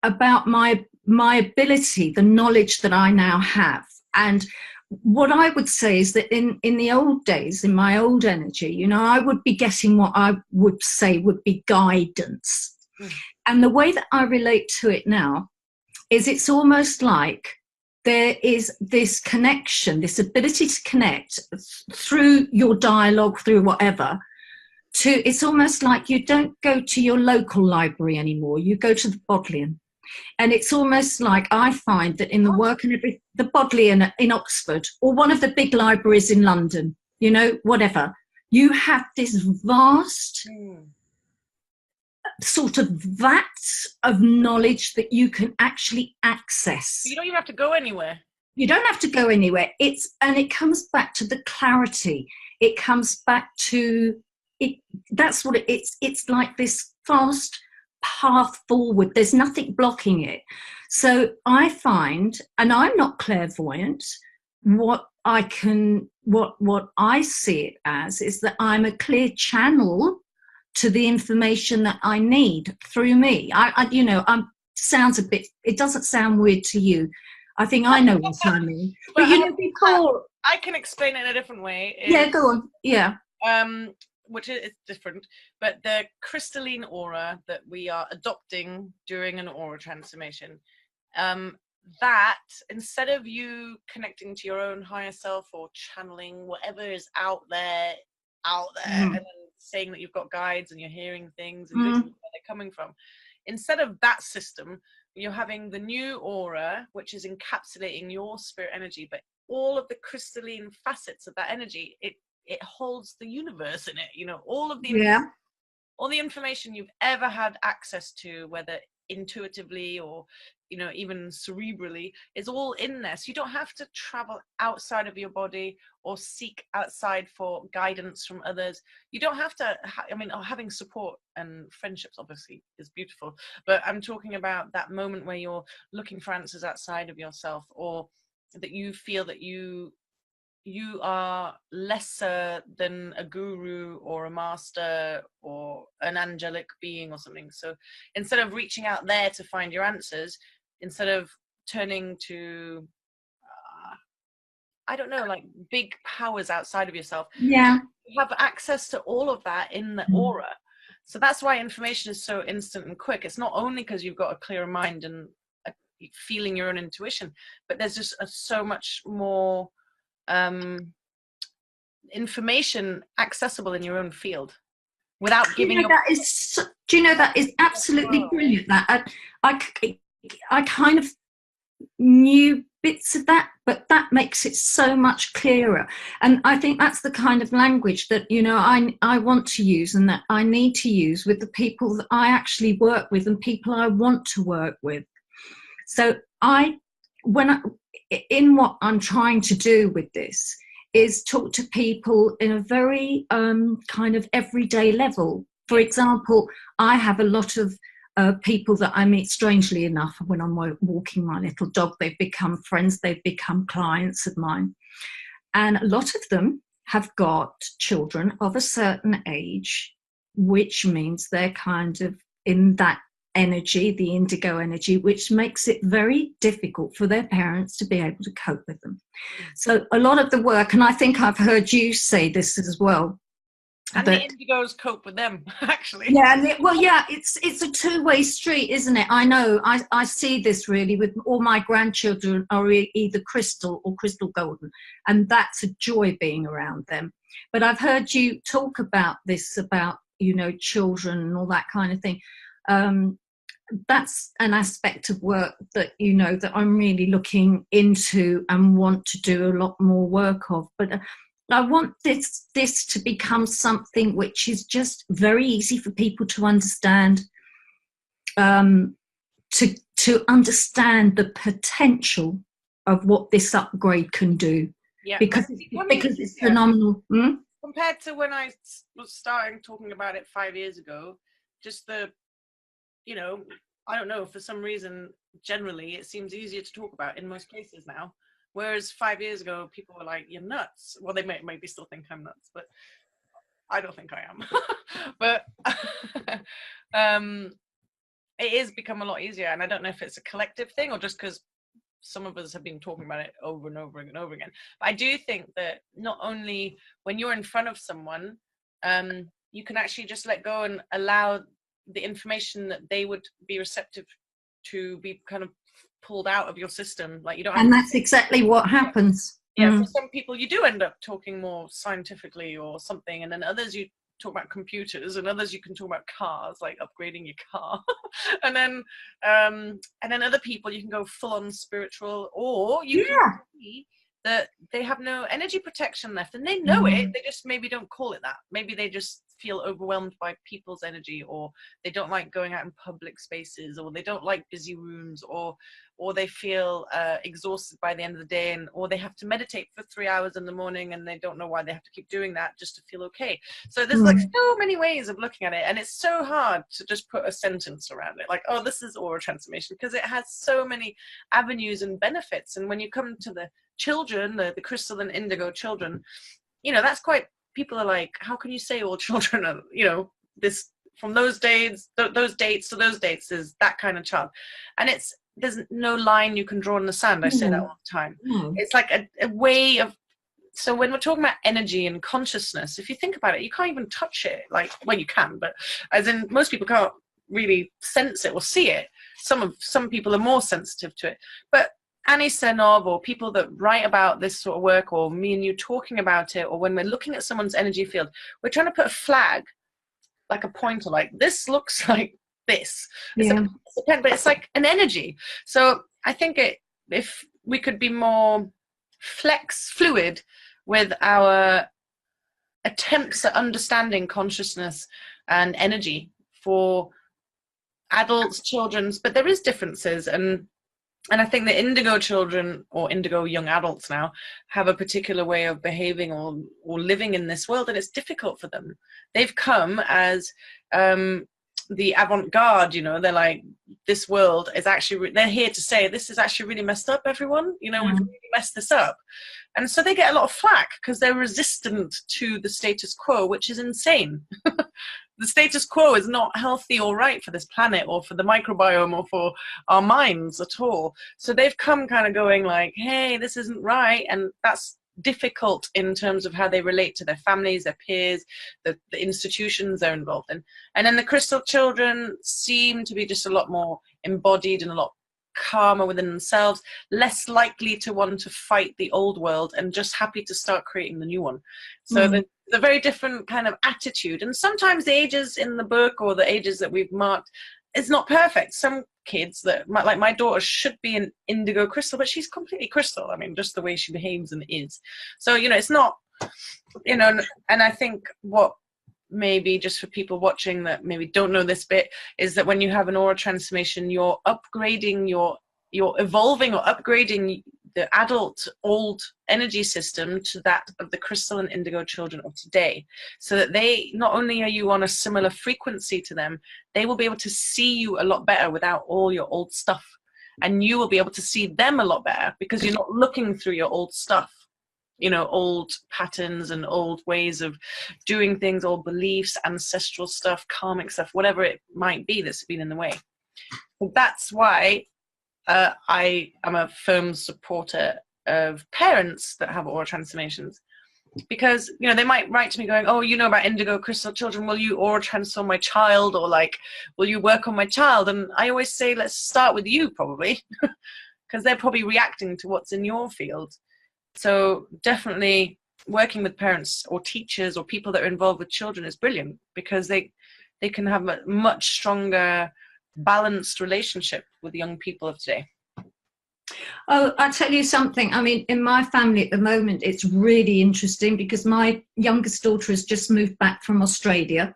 about my ability, the knowledge that I now have. And what I would say is that in the old days, in my old energy, you know, I would be getting what I would say would be guidance. And the way that I relate to it now is it's almost like there is this connection, this ability to connect through your dialogue, through whatever, it's almost like you don't go to your local library anymore, you go to the Bodleian. And it's almost like I find that in the work and the Bodleian in Oxford, or one of the big libraries in London, you know, whatever, you have this vast sort of vat of knowledge that you can actually access. You don't even have to go anywhere. You don't have to go anywhere. And it comes back to the clarity. It comes back to it. That's what it's like, this fast path forward. There's nothing blocking it. So I find, and I'm not clairvoyant, what I see it as is that I'm a clear channel to the information that I need through me. You know, sounds a bit, it doesn't sound weird to you. I think I know what I mean. But you know, before I can explain it in a different way. Yeah, go on. Yeah. Which is different, but the crystalline aura that we are adopting during an aura transformation, that instead of you connecting to your own higher self or channeling whatever is out there, and then saying that you've got guides and you're hearing things and where they're coming from, instead of that system, you're having the new aura, which is encapsulating your spirit energy, but all of the crystalline facets of that energy, it holds the universe in it, you know, all the information you've ever had access to, whether intuitively or, you know, even cerebrally, is all in there. So you don't have to travel outside of your body or seek outside for guidance from others. You don't have to, having support and friendships obviously is beautiful, but I'm talking about that moment where you're looking for answers outside of yourself, or that you feel that you are lesser than a guru or a master or an angelic being or something. So instead of reaching out there to find your answers, instead of turning to, I don't know, like big powers outside of yourself, you have access to all of that in the aura. So that's why information is so instant and quick. It's not only because you've got a clearer mind and feeling your own intuition, but there's just so much more information accessible in your own field without giving do you know that is absolutely brilliant. That I kind of knew bits of that, but that makes it so much clearer. And I think that's the kind of language that, you know, I want to use and that I need to use with the people that I actually work with and people I want to work with. So what I'm trying to do with this is talk to people in a very kind of everyday level. For example, I have a lot of people that I meet, strangely enough, when I'm walking my little dog. They've become friends, they've become clients of mine. And a lot of them have got children of a certain age, which means they're kind of in that energy, the indigo energy, which makes it very difficult for their parents to be able to cope with them. So a lot of the work, and I think I've heard you say this as well, and the indigos cope with them, actually. It's a two-way street, isn't it? I know. I see this really with all my grandchildren are either crystal or crystal golden, and that's a joy being around them. But I've heard you talk about this, about, you know, children and all that kind of thing. That's an aspect of work that, you know, that I'm really looking into and want to do a lot more work of. But I want this to become something which is just very easy for people to understand, to understand the potential of what this upgrade can do. Yeah, because it's phenomenal. compared to when I was starting talking about it 5 years ago, just the, you know, I don't know, for some reason, generally, it seems easier to talk about in most places now. Whereas 5 years ago, people were like, you're nuts. Well, they maybe still think I'm nuts, but I don't think I am. But it is become a lot easier. And I don't know if it's a collective thing or just because some of us have been talking about it over and over and over again. But I do think that not only when you're in front of someone, you can actually just let go and allow the information that they would be receptive to be kind of pulled out of your system. Like you don't have and that's exactly what happens. Yeah, for some people you do end up talking more scientifically or something, and then others you talk about computers, and others you can talk about cars, like upgrading your car. and then other people you can go full on spiritual, or you can see that they have no energy protection left, and they know it, they just maybe don't call it that. Maybe they just feel overwhelmed by people's energy, or they don't like going out in public spaces, or they don't like busy rooms, or they feel exhausted by the end of the day, or they have to meditate for 3 hours in the morning and they don't know why they have to keep doing that just to feel okay. So there's like so many ways of looking at it, and it's so hard to just put a sentence around it like, oh, this is aura transformation, because it has so many avenues and benefits. And when you come to the children, the crystal and indigo children, you know, that's quite, people are like, how can you say all children are, you know, this from those dates to those dates is that kind of child. And there's no line you can draw in the sand. I say that all the time. It's like a way of, so when we're talking about energy and consciousness, if you think about it, you can't even touch it. Like, well, you can, but as in most people can't really sense it or see it. Some people are more sensitive to it. But Anni Sennov, or people that write about this sort of work, or me and you talking about it, or when we're looking at someone's energy field, we're trying to put a flag, like a pointer, like this looks like this. But it's like an energy. So I think if we could be more fluid with our attempts at understanding consciousness and energy for adults, children, but there is differences, and I think the indigo children, or indigo young adults now, have a particular way of behaving or living in this world, and it's difficult for them. They've come as the avant-garde, you know, they're like, this world is actually, they're here to say, this is actually really messed up, everyone. You know, we've really messed this up. And so they get a lot of flack because they're resistant to the status quo, which is insane. The status quo is not healthy or right for this planet, or for the microbiome, or for our minds at all. So they've come kind of going like, hey, this isn't right. And that's difficult in terms of how they relate to their families, their peers, the institutions they're involved in. And then the crystal children seem to be just a lot more embodied and a lot calmer within themselves, less likely to want to fight the old world, and just happy to start creating the new one. So the very different kind of attitude. And sometimes the ages in the book, or the ages that we've marked, is not perfect. Some kids that, like my daughter, should be an indigo crystal, but she's completely crystal. I mean, just the way she behaves and is. So, you know, it's not, you know, and I think what maybe just for people watching that maybe don't know this bit is that when you have an aura transformation, you're upgrading, you're evolving or upgrading the adult old energy system to that of the crystal and indigo children of today, so that they, not only are you on a similar frequency to them, they will be able to see you a lot better without all your old stuff, and you will be able to see them a lot better because you're not looking through your old stuff, you know, old patterns and old ways of doing things, old beliefs, ancestral stuff, karmic stuff, whatever it might be that's been in the way. So that's why I am a firm supporter of parents that have aura transformations, because, you know, they might write to me going, oh, you know about indigo crystal children, will you aura transform my child, or like, will you work on my child? And I always say, let's start with you, probably, because they're probably reacting to what's in your field. So definitely working with parents or teachers or people that are involved with children is brilliant, because they can have a much stronger, balanced relationship with young people of today. Oh, I'll tell you something. I mean, in my family at the moment, it's really interesting because my youngest daughter has just moved back from Australia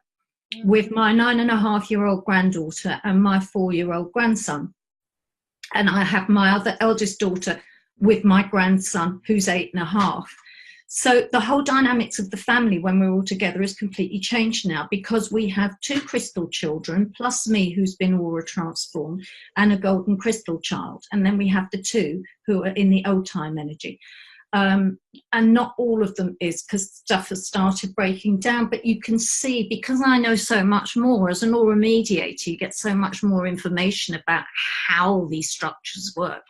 with my 9.5-year-old granddaughter and my 4-year-old grandson. And I have my other eldest daughter with my grandson, who's 8.5. So the whole dynamics of the family when we're all together is completely changed now, because we have 2 crystal children plus me, who's been aura transformed, and a golden crystal child. And then we have the 2 who are in the old time energy. And not all of them is, because stuff has started breaking down. But you can see, because I know so much more as an aura mediator, you get so much more information about how these structures work.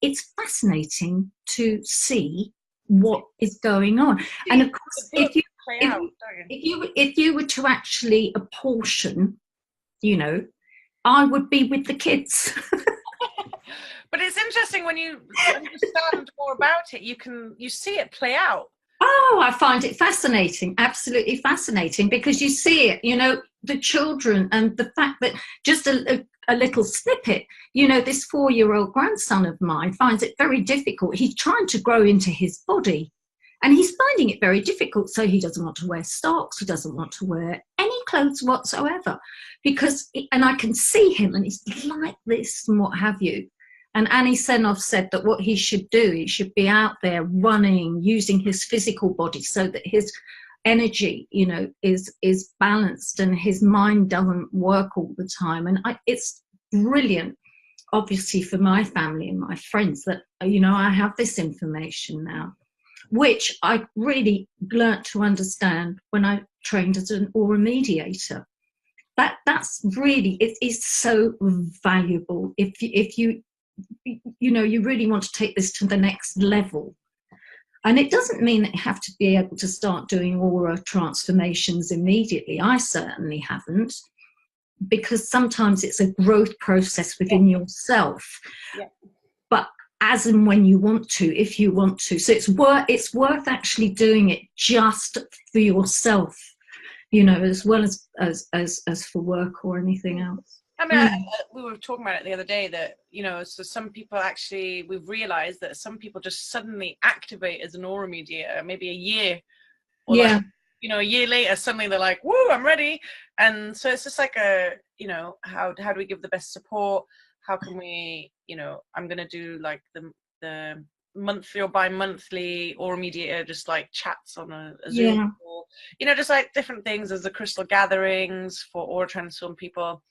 It's fascinating to see what is going on. And of course, if you were to actually apportion, you know, I would be with the kids. But it's interesting when you understand more about it, you see it play out. Oh, I find it fascinating, absolutely fascinating, because you see it, you know, the children, and the fact that just a little snippet, you know, this 4-year-old grandson of mine finds it very difficult. He's trying to grow into his body and he's finding it very difficult. So he doesn't want to wear socks. He doesn't want to wear any clothes whatsoever, because, and I can see him and he's like this and what have you. And Anni Sennov said that what he should do, he should be out there running, using his physical body so that his energy, you know, is balanced and his mind doesn't work all the time. And it's brilliant, obviously, for my family and my friends that, you know, I have this information now, which I really learnt to understand when I trained as an aura mediator. That's really, it is so valuable if you know, you really want to take this to the next level. And it doesn't mean that you have to be able to start doing aura transformations immediately. I certainly haven't, because sometimes it's a growth process within yourself. Yeah. But as and when you want to, if you want to. So it's worth actually doing it just for yourself, you know, as well as for work or anything else. I mean, we were talking about it the other day that, you know, so some people actually, we've realized that some people just suddenly activate as an aura mediator, maybe a year, or like, you know, a year later, suddenly they're like, woo, I'm ready. And so it's just like you know, how do we give the best support? How can we, you know, I'm going to do like the monthly or bi-monthly aura mediator, just like chats on a Zoom call, you know, just like different things as the crystal gatherings for aura transform people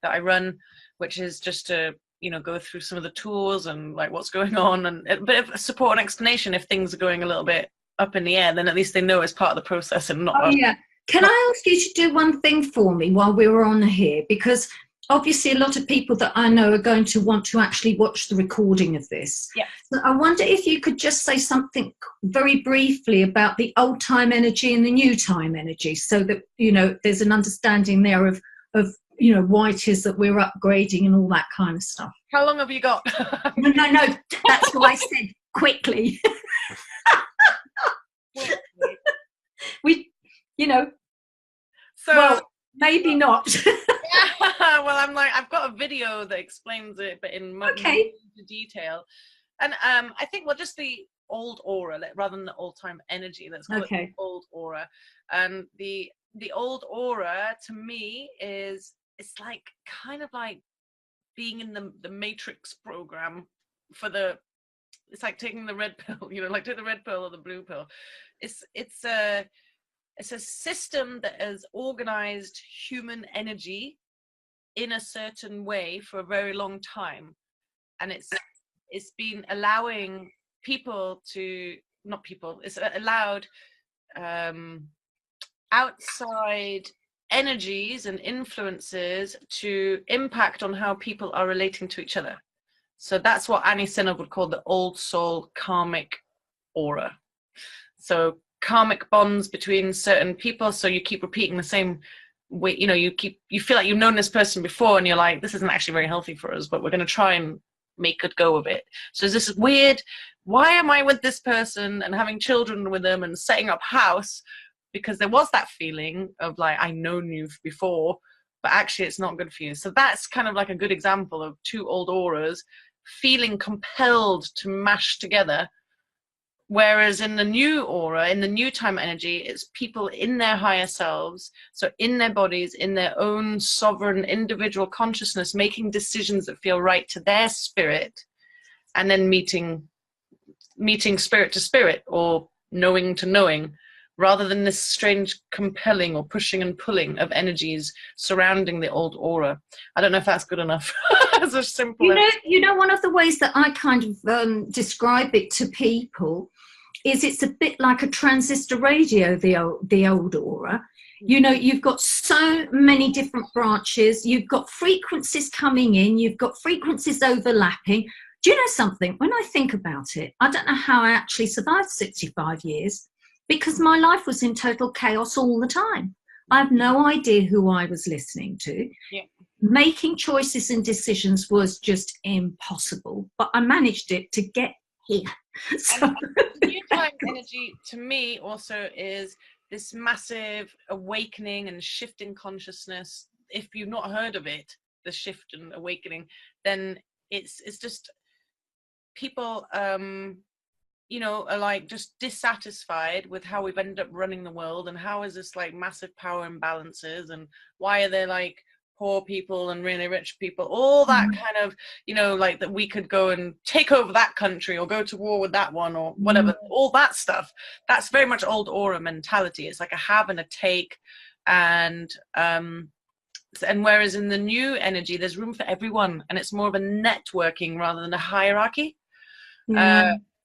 that I run, which is just to, you know, go through some of the tools and like what's going on, and a bit of support and explanation if things are going a little bit up in the air, then at least they know it's part of the process and not. Can I ask you to do one thing for me while we were on here? Because obviously a lot of people that I know are going to want to actually watch the recording of this. Yeah. So I wonder if you could just say something very briefly about the old time energy and the new time energy, so that, you know, there's an understanding there of you know, why it is that we're upgrading and all that kind of stuff. How long have you got? No, that's what I said, quickly. We, you know, so, well, maybe not. Well, I'm like, I've got a video that explains it, but in much more detail. And I think, well, just the old aura, rather than the old time energy, let's call it the old aura. And the old aura, to me, it's like kind of like being in the Matrix program it's like taking the red pill, you know, like take the red pill or the blue pill. It's a system that has organized human energy in a certain way for a very long time, and it's been allowing people to, not people, it's allowed outside energies and influences to impact on how people are relating to each other. So that's what Anni Sennov would call the old soul karmic aura. So karmic bonds between certain people, so you keep repeating the same way, you know, you feel like you've known this person before and you're like, this isn't actually very healthy for us, but we're going to try and make good go of it. So is this weird, why am I with this person and having children with them and setting up house? Because there was that feeling of like, I known you before, but actually it's not good for you. So that's kind of like a good example of 2 old auras feeling compelled to mash together. Whereas in the new aura, in the new time energy, it's people in their higher selves, so in their bodies, in their own sovereign individual consciousness, making decisions that feel right to their spirit, and then meeting spirit to spirit, or knowing to knowing, rather than this strange compelling or pushing and pulling of energies surrounding the old aura. I don't know if that's good enough. As a simple, you know, one of the ways that I kind of describe it to people is it's a bit like a transistor radio, the old aura. You know, you've got so many different branches, you've got frequencies coming in, you've got frequencies overlapping. Do you know something? When I think about it, I don't know how I actually survived 65 years, because my life was in total chaos all the time. I have no idea who I was listening to. Yeah. Making choices and decisions was just impossible, but I managed it to get here. So. New time energy to me also is this massive awakening and shift in consciousness. If you've not heard of it, the shift and awakening, then it's just people you know, are like just dissatisfied with how we've ended up running the world, and how is this like massive power imbalances, and why are there like poor people and really rich people, all that kind of, you know, like that we could go and take over that country or go to war with that one or whatever, all that stuff. That's very much old aura mentality. It's like a have and a take, and whereas in the new energy there's room for everyone, and it's more of a networking rather than a hierarchy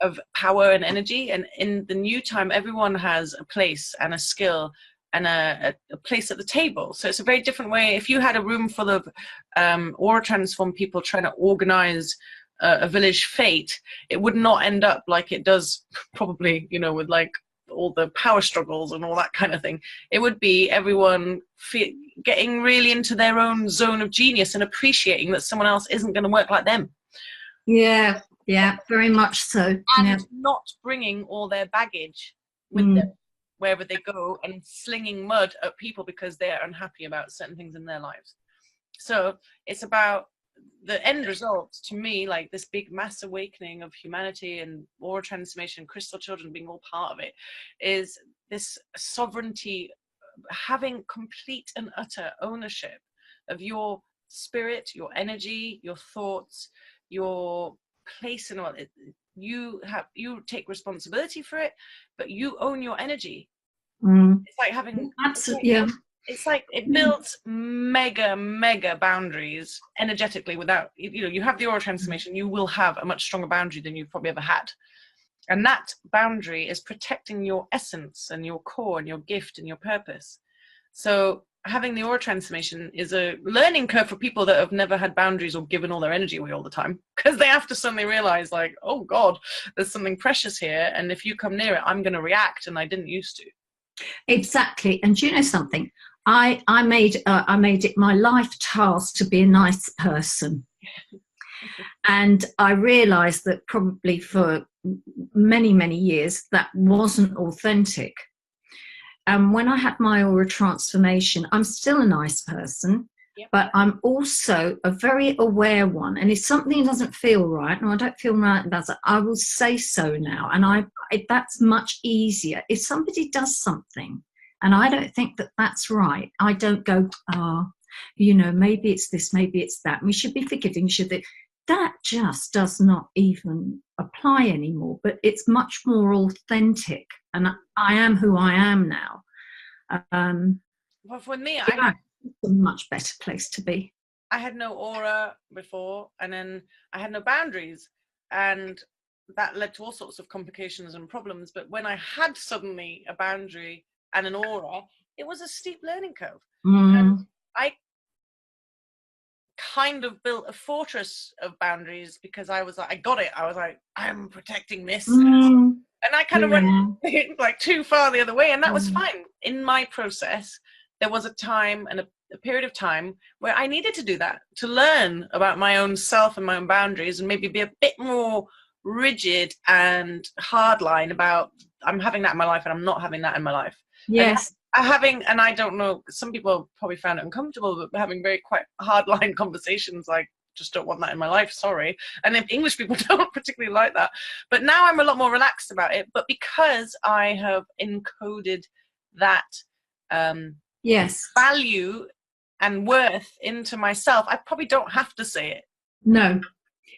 of power and energy. And in the new time, everyone has a place and a skill and a place at the table. So it's a very different way. If you had a room full of AuraTransform people trying to organize a village fete, it would not end up like it does probably, you know, with like all the power struggles and all that kind of thing. It would be everyone getting really into their own zone of genius and appreciating that someone else isn't going to work like them. Yeah, very much so. And not bringing all their baggage with them wherever they go, and slinging mud at people because they're unhappy about certain things in their lives. So it's about the end result, to me, like this big mass awakening of humanity and AuraTransformation, crystal children being all part of it, is this sovereignty, having complete and utter ownership of your spirit, your energy, your thoughts, your place in all it. You take responsibility for it, but you own your energy. It's like having it's like it builds mega boundaries energetically. Without, you know, you have the AuraTransformation, you will have a much stronger boundary than you've probably ever had, and that boundary is protecting your essence and your core and your gift and your purpose. So having the AuraTransformation is a learning curve for people that have never had boundaries or given all their energy away all the time, because they have to suddenly realize, like, oh God, there's something precious here, and if you come near it, I'm going to react, and I didn't used to. Exactly. And do you know something? I made it my life task to be a nice person. And I realized that probably for many years that wasn't authentic. And when I had my AuraTransformation, I'm still a nice person, but I'm also a very aware one. And if something doesn't feel right, and I don't feel right about it, I will say so now. And that's much easier. If somebody does something and I don't think that that's right, I don't go, you know, maybe it's this, maybe it's that. We should be forgiving, that just does not even apply anymore, but it's much more authentic, and I am who I am now. Well, for me, it's a much better place to be. I had no aura before, and then I had no boundaries, and that led to all sorts of complications and problems. But when I had suddenly a boundary and an aura, it was a steep learning curve. And I kind of built a fortress of boundaries, because I was like, I got it. I was like, I'm protecting this. And I kind of went like too far the other way, and that was fine. In my process, there was a time and a period of time where I needed to do that, to learn about my own self and my own boundaries, and maybe be a bit more rigid and hardline about, I'm having that in my life and I'm not having that in my life. Yes. And I don't know, some people probably found it uncomfortable, but having very quite hardline conversations like, just don't want that in my life, sorry. And if English people don't particularly like that. But now I'm a lot more relaxed about it. But because I have encoded that value and worth into myself, I probably don't have to say it. No.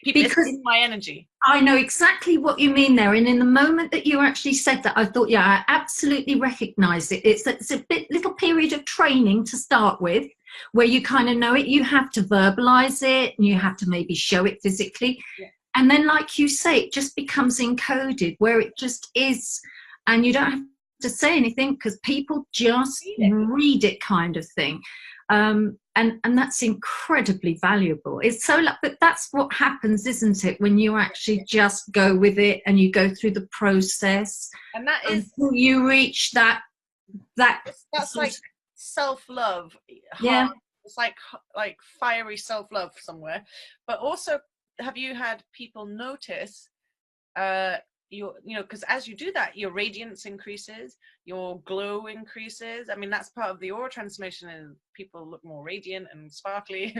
People, it's in my energy. I know exactly what you mean there. And in the moment that you actually said that, I thought, yeah, I absolutely recognize it. It's a little period of training to start with, where you kind of know it. You have to verbalize it, and you have to maybe show it physically. Yeah. And then, like you say, it just becomes encoded, where it just is. And you don't have to say anything, because people just read it, kind of thing. And that's incredibly valuable. It's so, but that's what happens, isn't it, when you actually just go with it and you go through the process, and that is until you reach that that's like self-love. Yeah, it's like fiery self-love somewhere. But also, have you had people notice because as you do that, your radiance increases, your glow increases. I mean, that's part of the aura transformation, and people look more radiant and sparkly,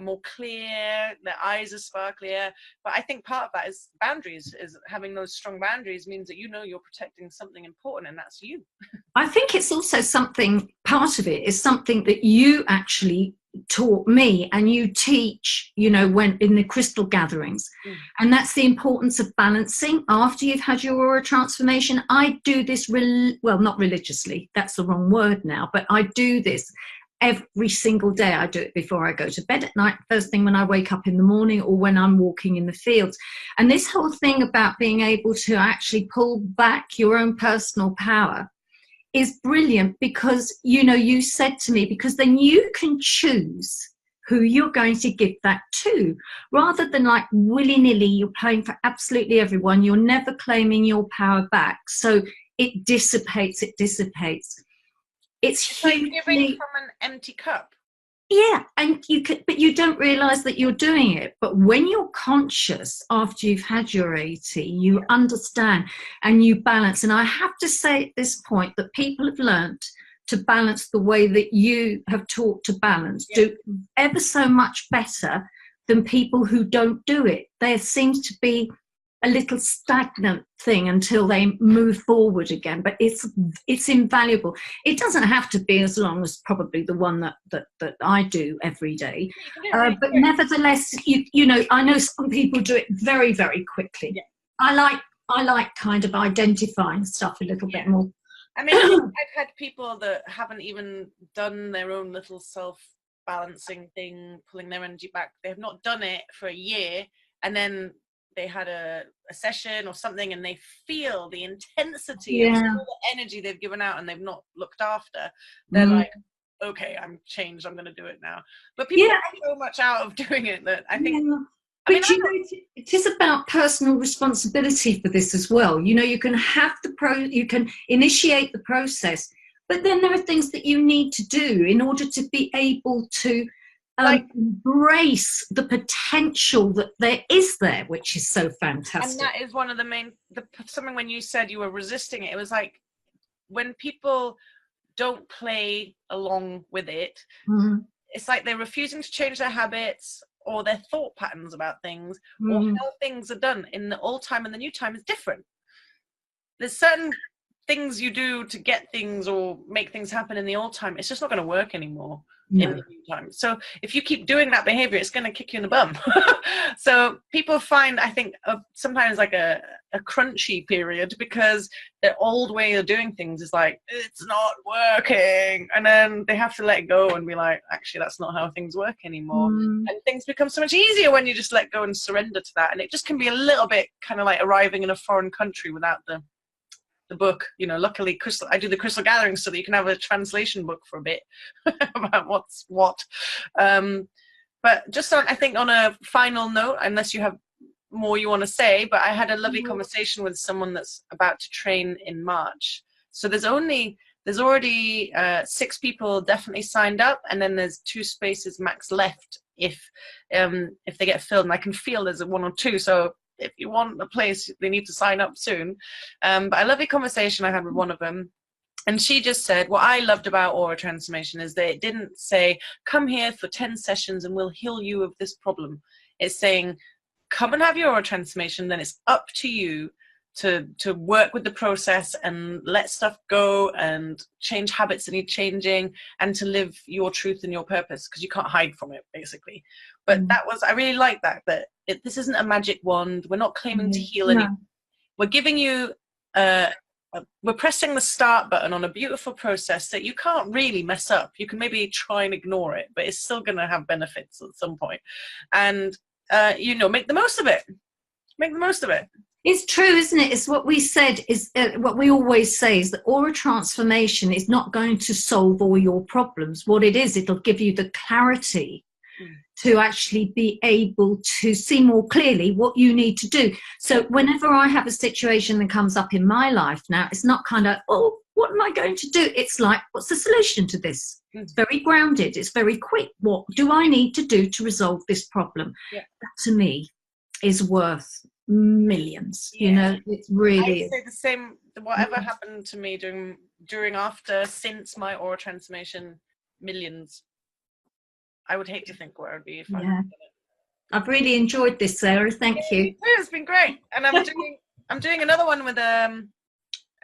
more clear, their eyes are sparklier. But I think part of that is boundaries, is having those strong boundaries means that you're protecting something important, and that's you. I think it's also something, part of it is something that you actually taught me, and you teach, when in the crystal gatherings. And that's the importance of balancing after you've had your aura transformation. I do this not religiously, that's the wrong word now, but I do this every single day. I do it before I go to bed at night, first thing when I wake up in the morning, or when I'm walking in the fields. And this whole thing about being able to actually pull back your own personal power is brilliant, because you said to me, because then you can choose who you're going to give that to, rather than like willy-nilly you're paying for absolutely everyone. You're never claiming your power back, so it dissipates. It's like giving from an empty cup. Yeah, and but you don't realize that you're doing it. But when you're conscious after you've had your AT, you understand and you balance. And I have to say at this point that people have learnt to balance the way that you have taught to balance, do ever so much better than people who don't do it. There seems to be a little stagnant thing until they move forward again, but it's invaluable. It doesn't have to be as long as probably the one that I do every day, but nevertheless, I know some people do it very, very quickly. Yeah. I like kind of identifying stuff a little bit more. I mean, I've had people that haven't even done their own little self-balancing thing, pulling their energy back. They have not done it for a year, and then they had a session or something, and they feel the intensity of all the energy they've given out and they've not looked after. They're like, okay, I'm changed, I'm going to do it now. But people get so much out of doing it that I think... But it is about personal responsibility for this as well. You can have you can initiate the process, but then there are things that you need to do in order to be able to embrace the potential that there is there, which is so fantastic. And that is one of the main, something when you said you were resisting it, it was like when people don't play along with it, it's like they're refusing to change their habits or their thought patterns about things, or how things are done in the old time and the new time is different. There's certain things you do to get things or make things happen in the old time, it's just not going to work anymore in the new time. So if you keep doing that behavior, it's going to kick you in the bum. So people find, I think, sometimes like a crunchy period, because their old way of doing things is like, it's not working, and then they have to let go and be like, actually that's not how things work anymore. And things become so much easier when you just let go and surrender to that. And it just can be a little bit kind of like arriving in a foreign country without the book. Luckily I do the crystal gathering so that you can have a translation book for a bit about what's what. But just I think on a final note, unless you have more you want to say, but I had a lovely conversation with someone that's about to train in March. So there's already 6 people definitely signed up, and then there's 2 spaces max left if they get filled, and I can feel there's 1 or 2, so if you want a place, they need to sign up soon. But a lovely conversation I had with one of them, and she just said, what I loved about Aura Transformation is that it didn't say, come here for 10 sessions and we'll heal you of this problem. It's saying, come and have your Aura Transformation, then it's up to you to work with the process and let stuff go and change habits that need changing, and to live your truth and your purpose, because you can't hide from it, basically. But that was, I really like that this isn't a magic wand. We're not claiming to heal anything. We're giving you we're pressing the start button on a beautiful process that you can't really mess up. You can maybe try and ignore it, but it's still going to have benefits at some point. And you know, make the most of it. Make the most of it. It's true, isn't it? It's what we said, is what we always say, is that aura transformation is not going to solve all your problems. What it is, it'll give you the clarity to actually be able to see more clearly what you need to do. So whenever I have a situation that comes up in my life now, it's not kind of, oh, what am I going to do? It's like, what's the solution to this? It's very grounded. It's very quick. What do I need to do to resolve this problem? That, to me, is worth millions. You know, it's really. I say the same. Whatever happened to me since my aura transformation, millions. I would hate to think where I'd be if I hadn't done it. I've really enjoyed this, Sarah. Thank you. It's been great, and I'm doing another one with a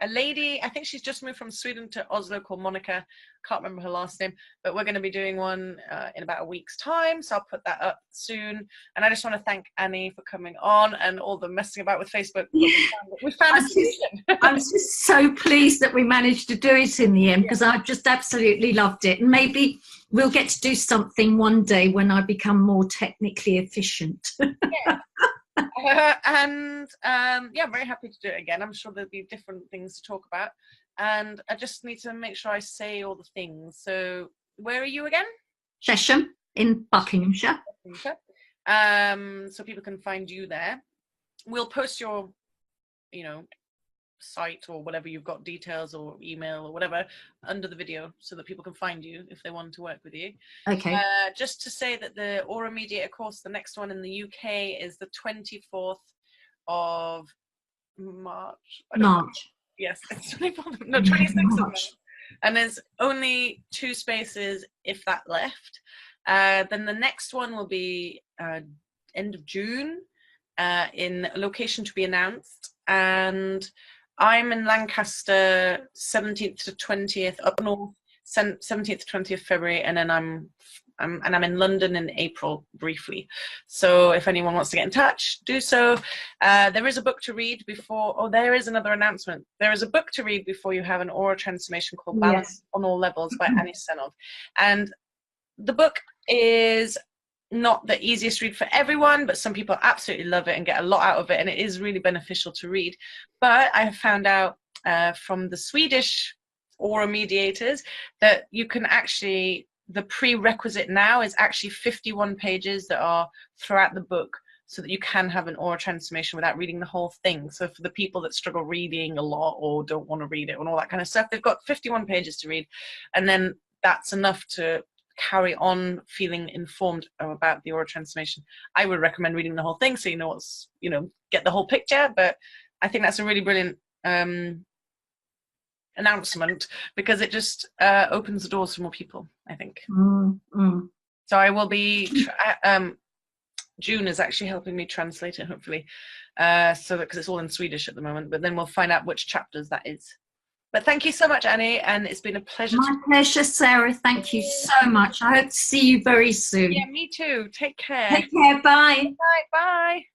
lady. I think she's just moved from Sweden to Oslo, called Monica. Can't remember her last name, but we're going to be doing one in about a week's time, so I'll put that up soon. And I just want to thank Annie for coming on, and all the messing about with Facebook. We found a solution. I'm just so pleased that we managed to do it in the end, because I've just absolutely loved it. And maybe we'll get to do something one day when I become more technically efficient. I'm very happy to do it again. I'm sure there'll be different things to talk about, and I just need to make sure I say all the things. So where are you again? Chesham in Buckinghamshire. So people can find you there. We'll post your, you know, site or whatever you've got, details or email or whatever, under the video, so that people can find you if they want to work with you. Okay. Just to say that the Aura Mediator course, the next one in the UK, is the 24th of March. Yes, it's 24th. No, 26th of March. And there's only 2 spaces, if that, left. Then the next one will be end of June, in a location to be announced. And I'm in Lancaster, 17th to 20th, up north, 17th to 20th February, and then I'm in London in April, briefly. So if anyone wants to get in touch, do so. There is a book to read before. Oh, there is another announcement. There is a book to read before you have an aura transformation, called Balance on All Levels by Anni Sennov. And the book is not the easiest read for everyone, but some people absolutely love it and get a lot out of it, and it is really beneficial to read. But I have found out from the Swedish Aura Mediators that you can actually, the prerequisite now is actually 51 pages that are throughout the book, so that you can have an aura transformation without reading the whole thing. So for the people that struggle reading a lot or don't want to read it and all that kind of stuff, they've got 51 pages to read, and then that's enough to carry on feeling informed about the aura transformation. I would recommend reading the whole thing, so you know what's, you know, get the whole picture. But I think that's a really brilliant announcement, because it just opens the doors for more people, I think. So I will be June is actually helping me translate it, hopefully, so that, because it's all in Swedish at the moment, but then we'll find out which chapters that is. But thank you so much, Annie, and it's been a pleasure. My pleasure, Sarah. Thank you so much. I hope to see you very soon. Yeah, me too. Take care. Take care. Bye. Bye. Bye.